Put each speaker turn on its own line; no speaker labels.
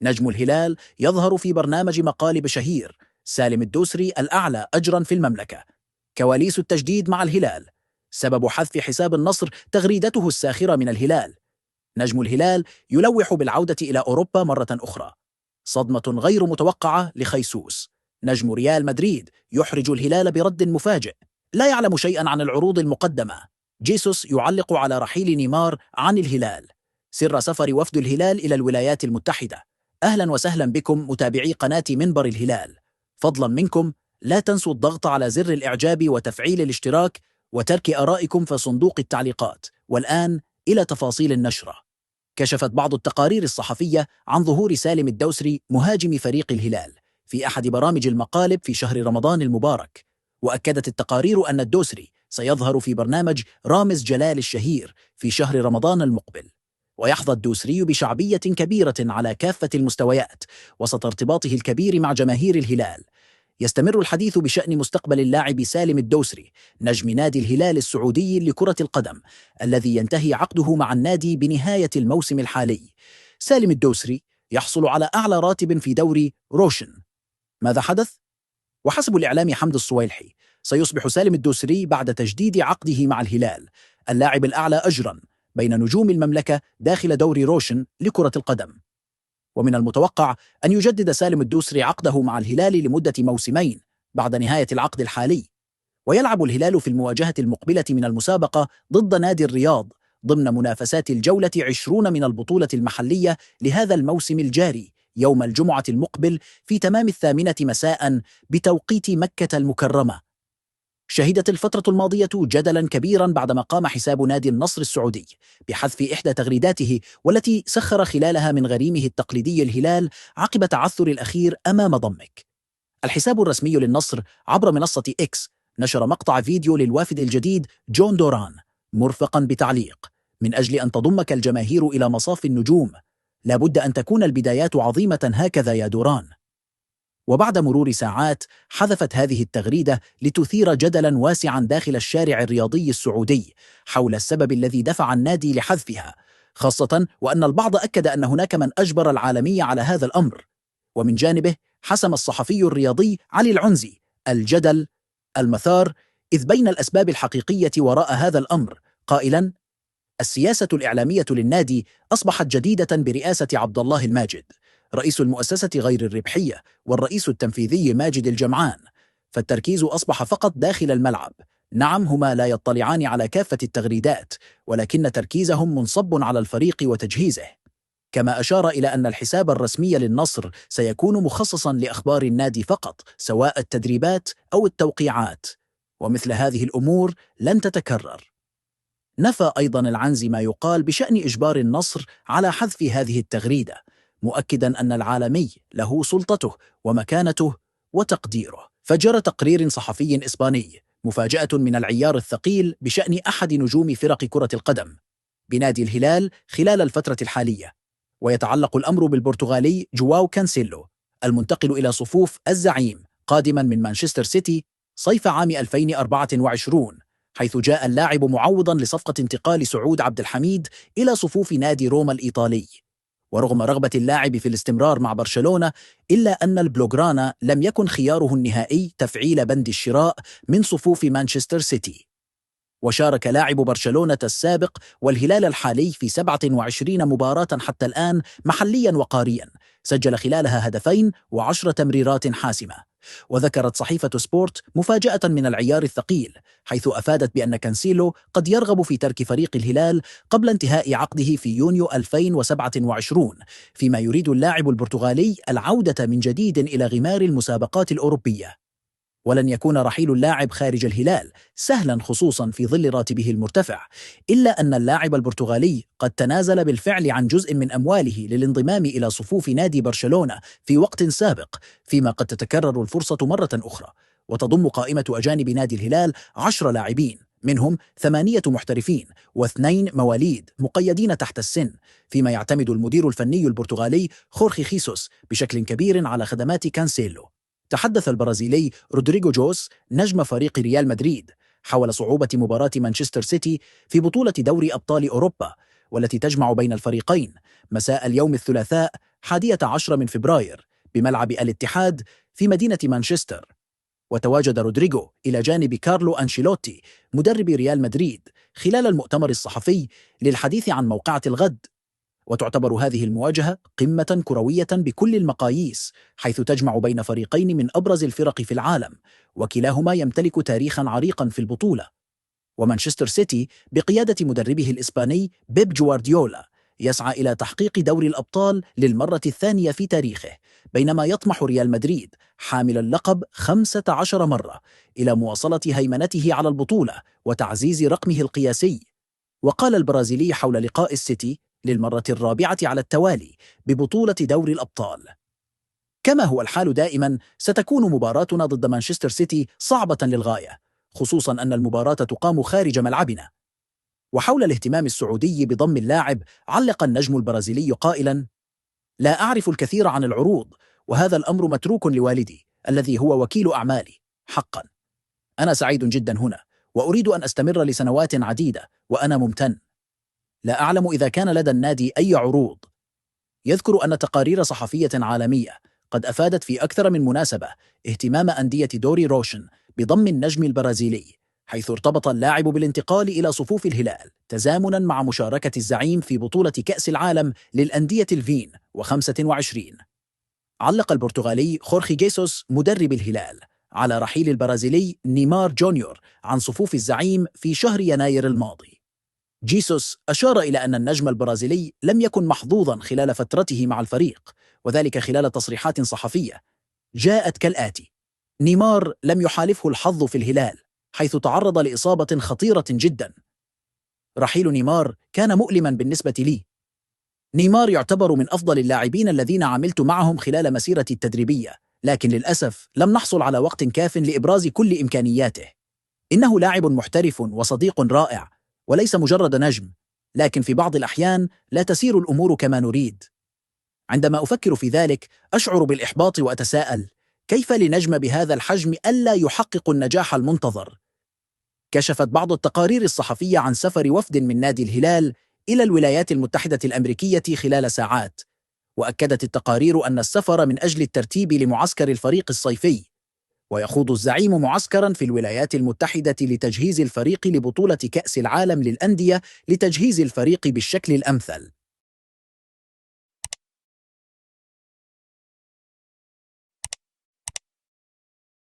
نجم الهلال يظهر في برنامج مقالب شهير. سالم الدوسري الأعلى أجرا في المملكة. كواليس التجديد مع الهلال. سبب حذف حساب النصر تغريدته الساخرة من الهلال. نجم الهلال يلوح بالعودة إلى أوروبا مرة أخرى. صدمة غير متوقعة لخيسوس. نجم ريال مدريد يحرج الهلال برد مفاجئ. لا يعلم شيئا عن العروض المقدمة. جيسوس يعلق على رحيل نيمار عن الهلال. سر سفر وفد الهلال إلى الولايات المتحدة. أهلا وسهلا بكم متابعي قناة منبر الهلال. فضلا منكم لا تنسوا الضغط على زر الإعجاب وتفعيل الاشتراك وترك آرائكم في صندوق التعليقات. والآن إلى تفاصيل النشرة. كشفت بعض التقارير الصحفية عن ظهور سالم الدوسري مهاجم فريق الهلال في أحد برامج المقالب في شهر رمضان المبارك. وأكدت التقارير أن الدوسري سيظهر في برنامج رامز جلال الشهير في شهر رمضان المقبل. ويحظى الدوسري بشعبية كبيرة على كافة المستويات وسط ارتباطه الكبير مع جماهير الهلال. يستمر الحديث بشأن مستقبل اللاعب سالم الدوسري نجم نادي الهلال السعودي لكرة القدم الذي ينتهي عقده مع النادي بنهاية الموسم الحالي. سالم الدوسري يحصل على أعلى راتب في دوري روشن. ماذا حدث؟ وحسب الإعلام حمد الصويلحي سيصبح سالم الدوسري بعد تجديد عقده مع الهلال اللاعب الأعلى أجرا بين نجوم المملكة داخل دوري روشن لكرة القدم. ومن المتوقع أن يجدد سالم الدوسري عقده مع الهلال لمدة موسمين بعد نهاية العقد الحالي. ويلعب الهلال في المواجهة المقبلة من المسابقة ضد نادي الرياض ضمن منافسات الجولة 20 من البطولة المحلية لهذا الموسم الجاري يوم الجمعة المقبل في تمام 8 مساء بتوقيت مكة المكرمة. شهدت الفترة الماضية جدلا كبيرا بعدما قام حساب نادي النصر السعودي بحذف إحدى تغريداته والتي سخر خلالها من غريمه التقليدي الهلال عقب تعثر الأخير أمام ضمك. الحساب الرسمي للنصر عبر منصة إكس نشر مقطع فيديو للوافد الجديد جون دوران مرفقا بتعليق: من أجل أن تضمك الجماهير إلى مصاف النجوم لابد أن تكون البدايات عظيمة هكذا يا دوران. وبعد مرور ساعات حذفت هذه التغريدة لتثير جدلا واسعا داخل الشارع الرياضي السعودي حول السبب الذي دفع النادي لحذفها، خاصة وأن البعض أكد أن هناك من أجبر العالمية على هذا الأمر. ومن جانبه حسم الصحفي الرياضي علي العنزي الجدل المثار إذ بين الأسباب الحقيقية وراء هذا الأمر قائلا: السياسة الإعلامية للنادي أصبحت جديدة برئاسة عبد الله الماجد رئيس المؤسسة غير الربحية والرئيس التنفيذي ماجد الجمعان، فالتركيز أصبح فقط داخل الملعب. نعم، هما لا يطلعان على كافة التغريدات ولكن تركيزهم منصب على الفريق وتجهيزه. كما أشار إلى أن الحساب الرسمي للنصر سيكون مخصصا لأخبار النادي فقط سواء التدريبات أو التوقيعات، ومثل هذه الأمور لن تتكرر. نفى أيضا العنزي ما يقال بشأن إجبار النصر على حذف هذه التغريدة، مؤكدا أن العالمي له سلطته ومكانته وتقديره. فجر تقرير صحفي إسباني مفاجأة من العيار الثقيل بشأن أحد نجوم فرق كرة القدم بنادي الهلال خلال الفترة الحالية، ويتعلق الأمر بالبرتغالي جواو كانسيلو المنتقل إلى صفوف الزعيم قادما من مانشستر سيتي صيف عام 2024، حيث جاء اللاعب معوضا لصفقة انتقال سعود عبد الحميد إلى صفوف نادي روما الإيطالي. ورغم رغبة اللاعب في الاستمرار مع برشلونة إلا أن البلوغرانا لم يكن خياره النهائي تفعيل بند الشراء من صفوف مانشستر سيتي. وشارك لاعب برشلونة السابق والهلال الحالي في 27 مباراة حتى الآن محليا وقاريا، سجل خلالها 2 و10 تمريرات حاسمة. وذكرت صحيفة سبورت مفاجأة من العيار الثقيل حيث أفادت بأن كانسيلو قد يرغب في ترك فريق الهلال قبل انتهاء عقده في يونيو 2027، فيما يريد اللاعب البرتغالي العودة من جديد إلى غمار المسابقات الأوروبية. ولن يكون رحيل اللاعب خارج الهلال سهلا خصوصا في ظل راتبه المرتفع، إلا أن اللاعب البرتغالي قد تنازل بالفعل عن جزء من أمواله للانضمام إلى صفوف نادي برشلونة في وقت سابق، فيما قد تتكرر الفرصة مرة أخرى. وتضم قائمة أجانب نادي الهلال 10 لاعبين، منهم 8 محترفين و2 مواليد مقيدين تحت السن، فيما يعتمد المدير الفني البرتغالي خورخي خيسوس بشكل كبير على خدمات كانسيلو. تحدث البرازيلي رودريغو جوس نجم فريق ريال مدريد حول صعوبة مباراة مانشستر سيتي في بطولة دوري أبطال أوروبا والتي تجمع بين الفريقين مساء اليوم الثلاثاء 11 من فبراير بملعب الاتحاد في مدينة مانشستر. وتواجد رودريغو إلى جانب كارلو أنشيلوتي مدرب ريال مدريد خلال المؤتمر الصحفي للحديث عن موقعة الغد. وتعتبر هذه المواجهة قمة كروية بكل المقاييس، حيث تجمع بين فريقين من أبرز الفرق في العالم، وكلاهما يمتلك تاريخا عريقا في البطولة. ومانشستر سيتي بقيادة مدربه الإسباني بيب جوارديولا يسعى إلى تحقيق دوري الأبطال للمرة الثانية في تاريخه، بينما يطمح ريال مدريد حامل اللقب 15 مرة إلى مواصلة هيمنته على البطولة وتعزيز رقمه القياسي. وقال البرازيلي حول لقاء السيتي للمرة الرابعة على التوالي ببطولة دوري الأبطال: كما هو الحال دائما، ستكون مباراتنا ضد مانشستر سيتي صعبة للغاية، خصوصا أن المباراة تقام خارج ملعبنا. وحول الاهتمام السعودي بضم اللاعب، علق النجم البرازيلي قائلا: لا أعرف الكثير عن العروض، وهذا الأمر متروك لوالدي الذي هو وكيل أعمالي. حقا أنا سعيد جدا هنا، وأريد أن أستمر لسنوات عديدة، وأنا ممتن. لا أعلم إذا كان لدى النادي أي عروض. يذكر أن تقارير صحفية عالمية قد أفادت في أكثر من مناسبة اهتمام أندية دوري روشن بضم النجم البرازيلي، حيث ارتبط اللاعب بالانتقال إلى صفوف الهلال تزامنا مع مشاركة الزعيم في بطولة كأس العالم للأندية الفين و25. علق البرتغالي خورخي جيسوس مدرب الهلال على رحيل البرازيلي نيمار جونيور عن صفوف الزعيم في شهر يناير الماضي. جيسوس أشار إلى أن النجم البرازيلي لم يكن محظوظا خلال فترته مع الفريق، وذلك خلال تصريحات صحفية جاءت كالآتي: نيمار لم يحالفه الحظ في الهلال، حيث تعرض لإصابة خطيرة جدا. رحيل نيمار كان مؤلما بالنسبة لي. نيمار يعتبر من أفضل اللاعبين الذين عملت معهم خلال مسيرتي التدريبية، لكن للأسف لم نحصل على وقت كاف لإبراز كل إمكانياته. إنه لاعب محترف وصديق رائع، وليس مجرد نجم، لكن في بعض الأحيان لا تسير الأمور كما نريد. عندما أفكر في ذلك أشعر بالإحباط وأتساءل: كيف لنجم بهذا الحجم ألا يحقق النجاح المنتظر؟ كشفت بعض التقارير الصحفية عن سفر وفد من نادي الهلال إلى الولايات المتحدة الأمريكية خلال ساعات، وأكدت التقارير أن السفر من أجل الترتيب لمعسكر الفريق الصيفي. ويخوض الزعيم معسكرا في الولايات المتحدة لتجهيز الفريق لبطولة كأس العالم للأندية لتجهيز الفريق بالشكل الأمثل.